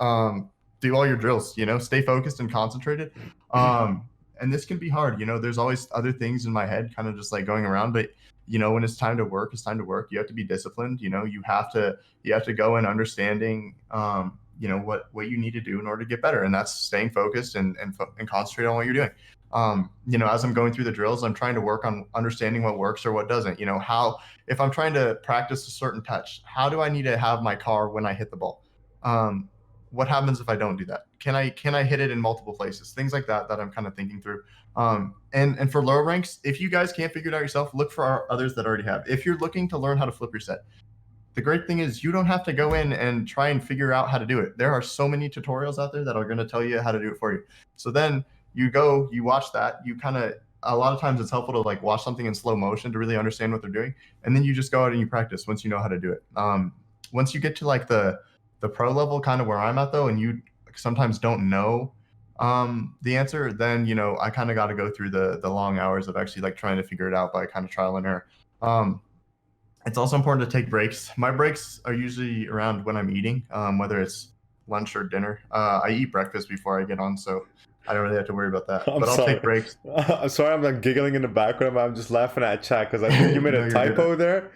do all your drills. Stay focused and concentrated. And this can be hard. There's always other things in my head, kind of just like going around. But when it's time to work, it's time to work. You have to be disciplined. You have to go in understanding, what you need to do in order to get better, and that's staying focused and concentrate on what you're doing. As I'm going through the drills, I'm trying to work on understanding what works or what doesn't. How, if I'm trying to practice a certain touch, how do I need to have my car when I hit the ball? What happens if I don't do that? Can I hit it in multiple places? Things like that I'm kind of thinking through. And for lower ranks, if you guys can't figure it out yourself, look for others that already have. If you're looking to learn how to flip your set, the great thing is you don't have to go in and try and figure out how to do it. There are so many tutorials out there that are going to tell you how to do it for you. So then you watch that, a lot of times it's helpful to like watch something in slow motion to really understand what they're doing. And then you just go out and you practice once you know how to do it. Once you get to like the pro level, kind of where I'm at though, and you sometimes don't know the answer, then, I kind of got to go through the long hours of actually like trying to figure it out by kind of trial and error. It's also important to take breaks. My breaks are usually around when I'm eating, whether it's lunch or dinner. I eat breakfast before I get on, so I don't really have to worry about that. I'm But I'll sorry. take breaks. I'm sorry, I'm like giggling in the background, but I'm just laughing at chat because I think you made No, a you're typo good. there,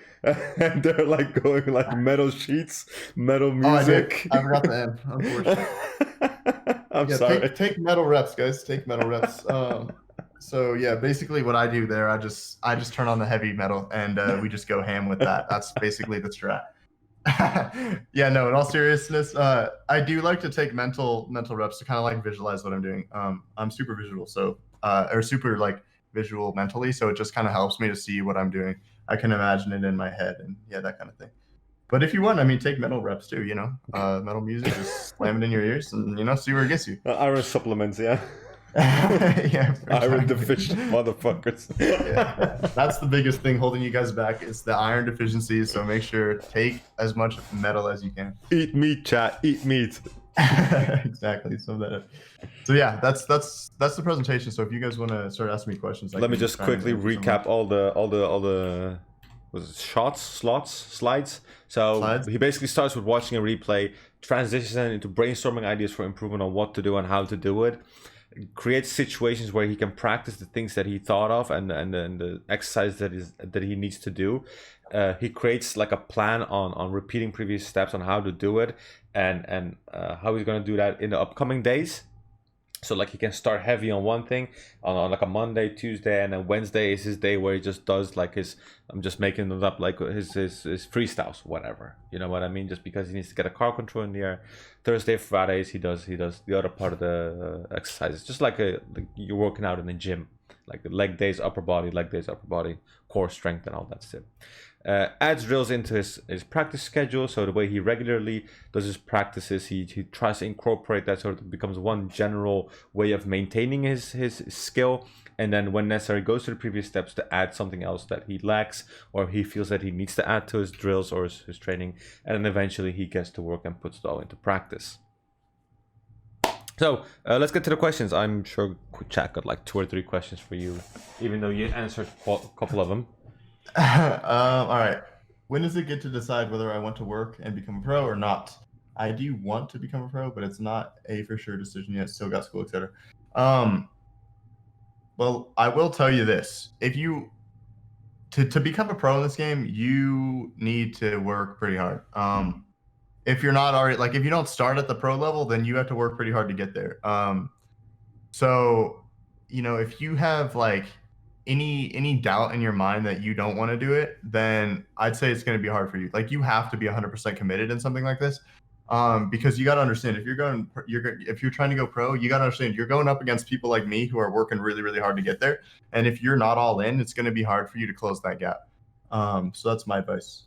and they're like going like metal sheets, metal Oh, I did. music. I forgot the M, unfortunately. I'm Yeah, sorry. take metal reps, guys. Take metal reps. So yeah, basically what I do there, I just turn on the heavy metal and we just go ham with that. That's basically the strat. Yeah, no, in all seriousness, I do like to take mental reps to kind of like visualize what I'm doing. I'm super visual, so or super like visual mentally, so it just kind of helps me to see what I'm doing. I can imagine it in my head and yeah, that kind of thing. But if you want, I mean, take mental reps too. Metal music, just slam it in your ears and see where it gets you. Iron supplements, yeah. Yeah, Iron exactly. deficient motherfuckers. Yeah, that's the biggest thing holding you guys back is the iron deficiencies. So make sure take as much metal as you can. Eat meat, chat. Eat meat. Exactly. So yeah, that's the presentation. So if you guys want to start asking me questions, Let me just quickly recap all the was it shots, slots, slides. So slides. he basically starts with watching a replay, transitions into brainstorming ideas for improvement on what to do and how to do it, creates situations where he can practice the things that he thought of and the exercise that he needs to do. He creates like a plan on repeating previous steps on how to do it and how he's going to do that in the upcoming days. So like he can start heavy on one thing on like a Monday, Tuesday, and then Wednesday is his day where he just does like his, I'm just making it up, like his freestyles, whatever. You know what I mean? Just because he needs to get a car control in the air. Thursday, Fridays he does the other part of the exercises, just like you're working out in the gym, like the leg days, upper body, core strength, and all that stuff. Adds drills into his practice schedule, so the way he regularly does his practices, he tries to incorporate that, so it becomes one general way of maintaining his skill, and then when necessary goes to the previous steps to add something else that he lacks or he feels that he needs to add to his drills or his training, and then eventually he gets to work and puts it all into practice. So let's get to the questions. I'm sure chat got like 2 or 3 questions for you, even though you answered a couple of them. All right. When does it get to decide whether I want to work and become a pro or not? I do want to become a pro, but it's not a for sure decision yet. Still got school, etc. Well, I will tell you this: if you to become a pro in this game, you need to work pretty hard. If you're not already like if you don't start at the pro level, then you have to work pretty hard to get there. So if you have like any doubt in your mind that you don't want to do it, then I'd say it's going to be hard for you. Like you have to be 100% committed in something like this, because you got to understand if you're trying to go pro, you got to understand you're going up against people like me who are working really really hard to get there, and if you're not all in, it's going to be hard for you to close that gap. So that's my advice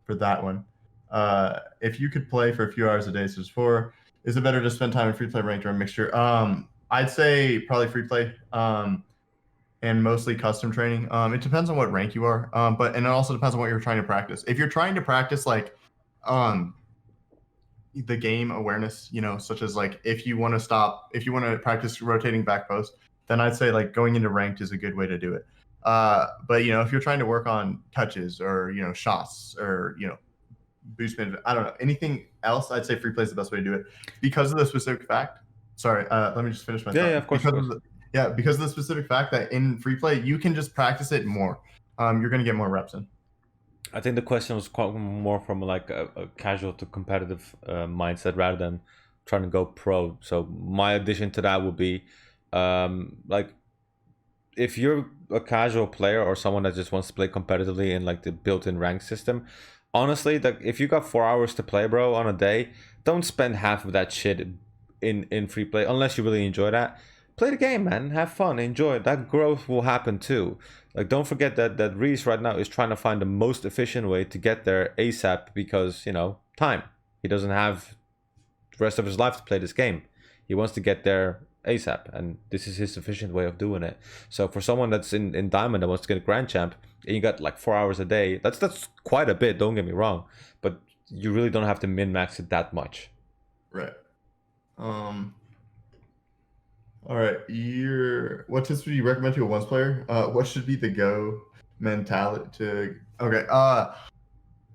for that one. If you could play for a few hours a day, so it's 4. Is it better to spend time in free play, ranked, or a mixture? I'd say probably free play. And mostly custom training. It depends on what rank you are, and it also depends on what you're trying to practice. If you're trying to practice like the game awareness, such as like if you want to practice rotating back post, then I'd say like going into ranked is a good way to do it. But if you're trying to work on touches or shots or boost spin, I don't know, anything else, I'd say free play is the best way to do it because of the specific fact. Sorry, let me just finish my thought. Yeah, of course. Because of the specific fact that in free play you can just practice it more. You're going to get more reps in. I think the question was quite more from like a casual to competitive mindset rather than trying to go pro. So my addition to that would be like if you're a casual player or someone that just wants to play competitively in like the built-in rank system, honestly, like if you got 4 hours to play, bro, on a day, don't spend half of that shit in free play unless you really enjoy that. Play the game, man. Have fun. Enjoy it. That growth will happen too. Like, don't forget that Rhys right now is trying to find the most efficient way to get there ASAP because, time. He doesn't have the rest of his life to play this game. He wants to get there ASAP, and this is his efficient way of doing it. So for someone that's in Diamond that wants to get a Grand Champ, and you got like 4 hours a day, that's quite a bit, don't get me wrong. But you really don't have to min-max it that much. Right. All right, what tips would you recommend to a ones player? What should be the go mentality to? Okay,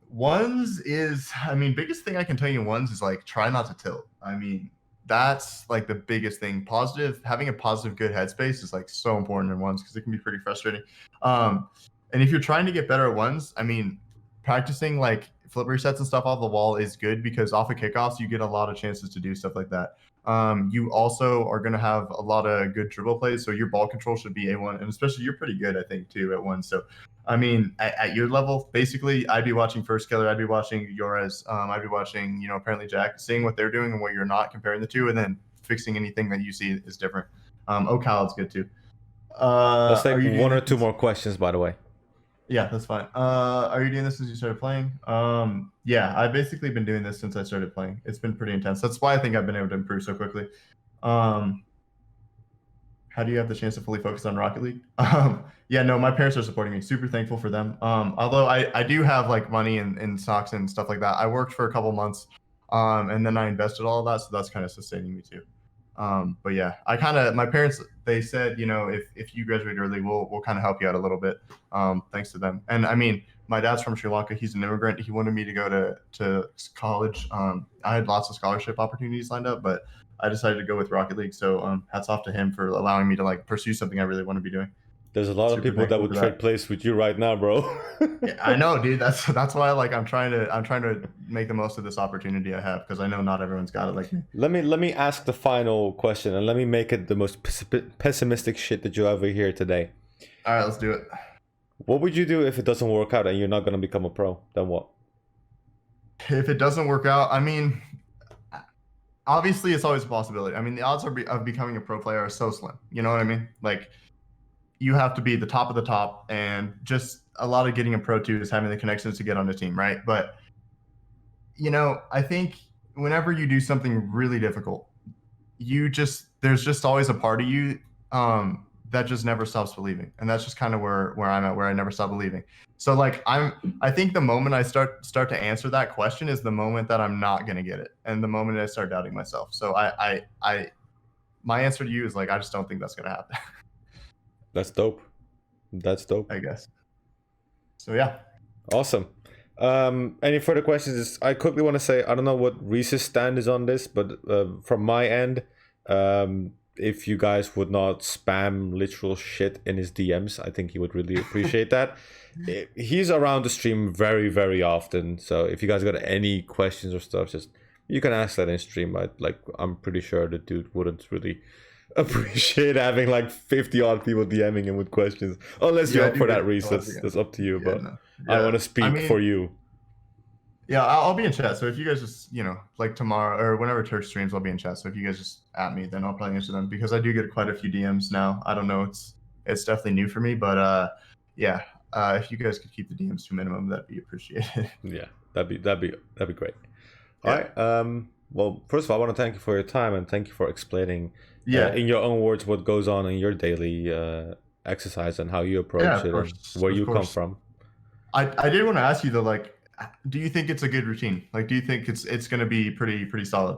ones is, biggest thing I can tell you in ones is like try not to tilt. That's like the biggest thing. Having a positive, good headspace is like so important in ones because it can be pretty frustrating. And if you're trying to get better at ones, practicing like flip resets and stuff off the wall is good because off of kickoffs you get a lot of chances to do stuff like that. You also are going to have a lot of good dribble plays, so your ball control should be A1, and especially you're pretty good, I think, too, at one. So, I mean, at your level, basically, I'd be watching First Killer, I'd be watching Yours, I'd be watching, apparently Jack, seeing what they're doing and what you're not, comparing the two, and then fixing anything that you see is different. Khaled's good too. Let's take Are you doing one or this? two more questions, by the way. Yeah, that's fine. Are you doing this since you started playing? Yeah, I've basically been doing this since I started playing. It's been pretty intense. That's why I think I've been able to improve so quickly. Um, how do you have the chance to fully focus on Rocket League? Yeah, no, my parents are supporting me. Super thankful for them. Although I do have like money in stocks and stuff like that. I worked for a couple months, and then I invested all of that, so that's kind of sustaining me too. But yeah, my parents, they said, if you graduate early, we'll kind of help you out a little bit. Thanks to them. And I mean, my dad's from Sri Lanka. He's an immigrant. He wanted me to go to college. I had lots of scholarship opportunities lined up, but I decided to go with Rocket League. So hats off to him for allowing me to like pursue something I really want to be doing. There's a lot of Super people that thankful would for trade that. place with you right now, bro. Yeah, I know, dude. That's why like I'm trying to make the most of this opportunity I have, because I know not everyone's got it like me. Let me ask the final question, and let me make it the most pessimistic shit that you ever hear today. All right, let's do it. What would you do if it doesn't work out and you're not gonna become a pro? Then what? If it doesn't work out, I mean, obviously it's always a possibility. I mean, the odds of becoming a pro player are so slim. You know what I mean? Like, you have to be the top of the top, and just a lot of getting a pro too is having the connections to get on the team, right? But I think whenever you do something really difficult, there's just always a part of you that just never stops believing, and that's just kind of where I'm at, where I never stop believing. So like I think the moment I start to answer that question is the moment that I'm not gonna get it, and the moment I start doubting myself. So I my answer to you is like, I just don't think that's gonna happen. That's dope. That's dope. I guess. So yeah. Awesome. Any further questions? I quickly want to say I don't know what Rhys's stand is on this, but from my end, if you guys would not spam literal shit in his DMs, I think he would really appreciate that. He's around the stream very, very often, so if you guys got any questions or stuff, just you can ask that in stream. I'm pretty sure the dude wouldn't really appreciate having like 50 odd people DMing him with questions, unless you're up for that, Rhys. That's up to you. Yeah, but no. I Yeah, want to speak for you. Yeah, I'll be in chat. So if you guys just, like tomorrow or whenever Turk streams, I'll be in chat. So if you guys just at me, then I'll probably answer them, because I do get quite a few DMs now. I don't know, it's definitely new for me, but yeah, if you guys could keep the DMs to a minimum, that'd be appreciated. Yeah, that'd be great. All right. Well, first of all, I want to thank you for your time, and thank you for explaining, in your own words, what goes on in your daily exercise and how you approach it, and where you come from. I did want to ask you though, like, do you think it's a good routine? Like, do you think it's going to be pretty solid?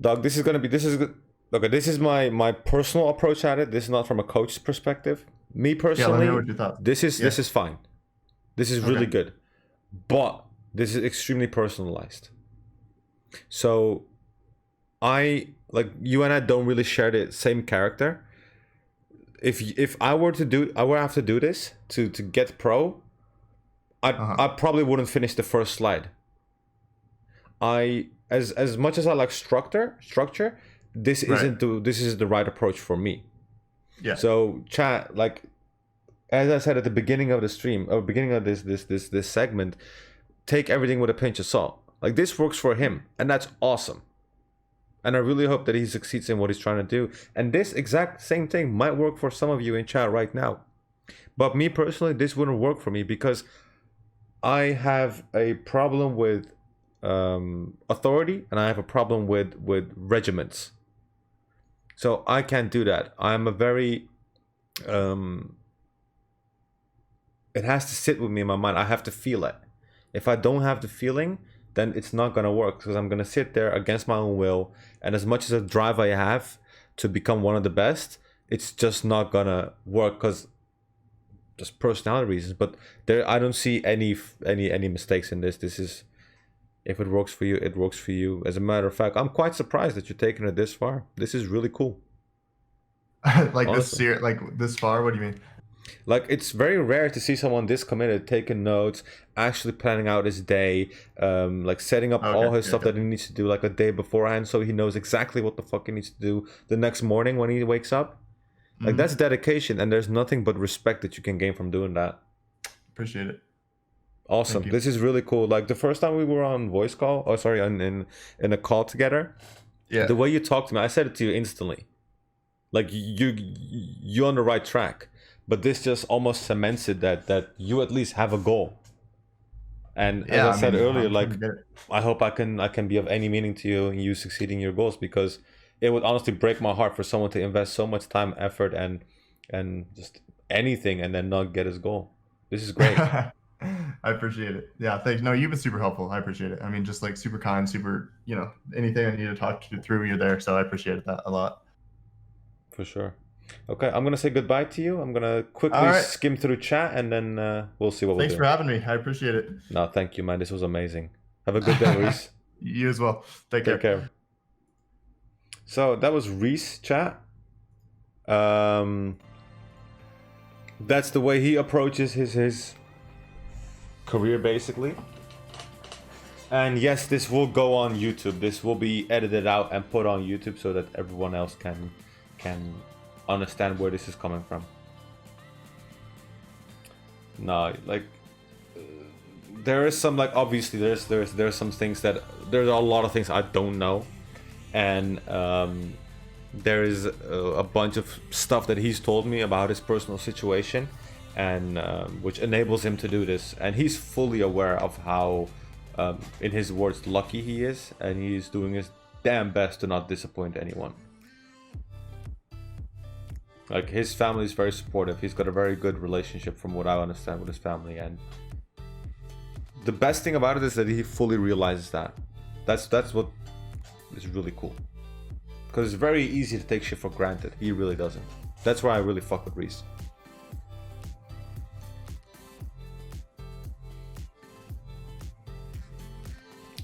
Dog, this is my personal approach at it. This is not from a coach's perspective. Me personally, let me know what you thought. This is fine. This is really good, but this is extremely personalized. So, you and I don't really share the same character. If I were to have to do this to get pro, I probably wouldn't finish the first slide. As much as I like structure, this isn't the right approach for me. Yeah. So chat, like as I said at the beginning of the stream, or beginning of this segment, take everything with a pinch of salt. Like, this works for him, and that's awesome. And I really hope that he succeeds in what he's trying to do. And this exact same thing might work for some of you in chat right now. But me personally, this wouldn't work for me, because I have a problem with authority, and I have a problem with regiments. So I can't do that. I'm a very it has to sit with me in my mind. I have to feel it. If I don't have the feeling, then it's not gonna work, because I'm gonna sit there against my own will, and as much as a drive I have to become one of the best, it's just not gonna work, because just personality reasons. But I don't see any mistakes in this. This is, if it works for you, it works for you. As a matter of fact, I'm quite surprised that you're taking it this far. This is really cool. Like, awesome. This far? What do you mean? Like, it's very rare to see someone this committed, taking notes, actually planning out his day, like setting up all his stuff that he needs to do like a day beforehand, so he knows exactly what the fuck he needs to do the next morning when he wakes up. Like, that's dedication, and there's nothing but respect that you can gain from doing that. Appreciate it. Awesome. This is really cool. Like, the first time we were on voice call, in a call together, the way you talked to me, I said it to you instantly. Like, you're on the right track. But this just almost cements it that you at least have a goal. And as I said earlier, like, I hope I can be of any meaning to you and you succeeding your goals, because it would honestly break my heart for someone to invest so much time, effort, and just anything and then not get his goal. This is great. I appreciate it. Yeah, thanks. No, you've been super helpful. I appreciate it. I mean, just like super kind, super, anything I need to talk to through, you're there. So I appreciate that a lot. For sure. Okay, I'm going to say goodbye to you. I'm going to quickly skim through chat, and then we'll see what we do. Thanks for having me. I appreciate it. No, thank you, man. This was amazing. Have a good day, Rhys. You as well. Take care. So that was Rhys, chat. That's the way he approaches his career, basically. And yes, this will go on YouTube. This will be edited out and put on YouTube so that everyone else can understand where this is coming from. No, like, there is some, like, obviously there's some things that there's a lot of things I don't know, and there is a bunch of stuff that he's told me about his personal situation, and which enables him to do this, and he's fully aware of how, in his words, lucky he is, and he's doing his damn best to not disappoint anyone. Like, his family is very supportive. He's got a very good relationship, from what I understand, with his family, and the best thing about it is that he fully realizes that. That's what is really cool, because it's very easy to take shit for granted. He really doesn't. That's why I really fuck with Rhys.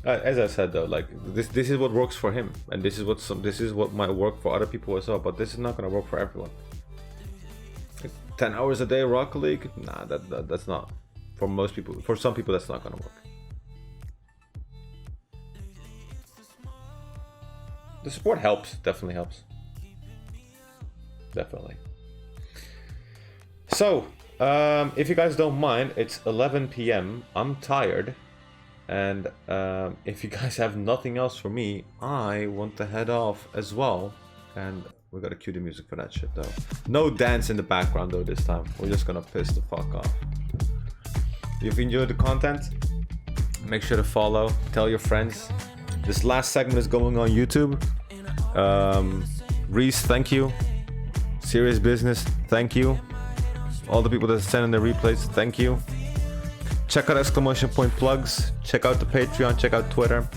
As I said though, like, this is what works for him, and this is what might work for other people as well. But this is not gonna work for everyone. 10 hours a day Rocket League? Nah, that's not. For most people, for some people, that's not gonna work. The support helps, definitely helps. Definitely. So, if you guys don't mind, it's 11 p.m. I'm tired. And if you guys have nothing else for me, I want to head off as well. And we gotta cue the music for that shit though. No dance in the background though this time. We're just gonna piss the fuck off. If you enjoyed the content, make sure to follow, tell your friends. This last segment is going on YouTube. Rhys, thank you. Serious Business, thank you. All the people that send in the replays, thank you. Check out exclamation point plugs. Check out the Patreon. Check out Twitter.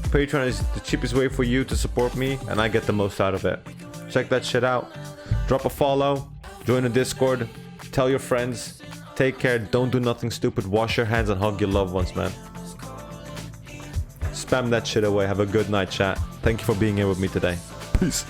Patreon is the cheapest way for you to support me, and I get the most out of it. Check that shit out. Drop a follow. Join the Discord. Tell your friends. Take care. Don't do nothing stupid. Wash your hands and hug your loved ones, man. Spam that shit away. Have a good night, chat. Thank you for being here with me today. Peace.